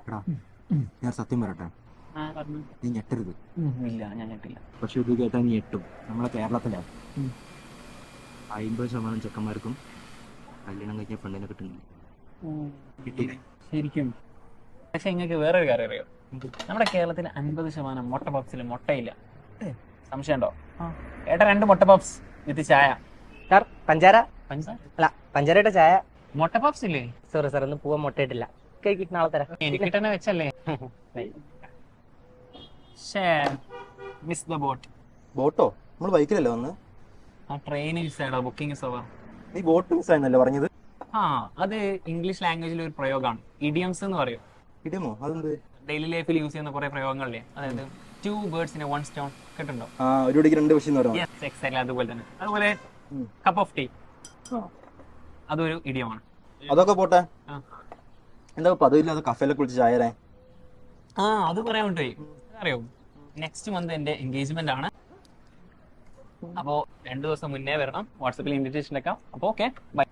എടാ ഞാൻ സത്യം പറയട്ടെ, നീ ഞെട്ടരുത്. ഇല്ല, ഞാൻ ഞെട്ടില്ല. പക്ഷെ ഇത് കേട്ടാ നീ ഞെട്ടും. നമ്മളെ കേരളത്തിലാണ് 50% ചെക്കന്മാർക്കും കല്യാണം കഴിഞ്ഞ പെണ്ണിനെ കിട്ടുന്നില്ല. കിട്ടിയില്ലേ? ശരിക്കും. പക്ഷെ നിങ്ങൾക്ക് വേറൊരു കാര്യം അറിയോ? നമ്മുടെ കേരളത്തിൽ 50% മുട്ട പപ്സിൽ മുട്ടയില്ല. സംശയം ഉണ്ടോ? ഏട്ടാ 2 മുട്ട പപ്സ് വിത്ത് ചായ. സാർ പഞ്ചാര പഞ്ചസാര അല്ല പഞ്ചാരയുടെ ചായ. മുട്ട പപ്സ് ഇല്ലേ? സോറി സാർ, ഒന്ന് പോവാൻ മുട്ടയിട്ടില്ല. കഴിക്ക്, നാളെ തരാം. എനിക്ക് തന്നെ വെച്ചല്ലേ. Miss the boat. ബോട്ടോ? നമ്മൾ ബൈക്കിലല്ലേ വന്ന്? ആ ട്രെയിൻ മിസ്സായിട്ടോ, ബുക്കിംഗ് ഇസ് ഓവർ. നീ ബോട്ട് മിസ്സായെന്നല്ലേ പറഞ്ഞത്? ആ, അത് ഇംഗ്ലീഷ് ലാംഗ്വേജിൽ ഒരു പ്രയോഗമാണ്, ഇഡിയംസ് എന്ന് പറയും. ഇടിയമോ? അതെന്ത്? ഡെയിലി ലൈഫിൽ യൂസ് ചെയ്യുന്ന കുറെ പ്രയോഗങ്ങളില്ലേ, അതായത് 2 birds in 1 stone കേട്ടുണ്ടോ? ഒരു കുടിക്ക് 2 പക്ഷി എന്ന് പറയാം. യെസ്, എക്സാക്ട്ലി അതുപോലെ തന്നെ. അതുപോലെ കപ്പ് ഓഫ് ടീ, അതൊരു ഇഡിയമാണ്. അതൊക്കെ പോട്ടെ, എന്താ പതിവില്ലാതെ കഫേലെ കുളിച്ച് ചായ തരാൻ? അത് പറയാൻ വിട്ടുപോയി. അറിയോ, നെക്സ്റ്റ് മന്ത് എന്റെ എൻഗേജ്മെന്റ് ആണ്. അപ്പോ 2 ദിവസം മുന്നേ വരണം. വാട്സാപ്പിൽ ഇൻവിറ്റേഷൻ വെക്കാം. അപ്പൊ ഓക്കെ, ബൈ.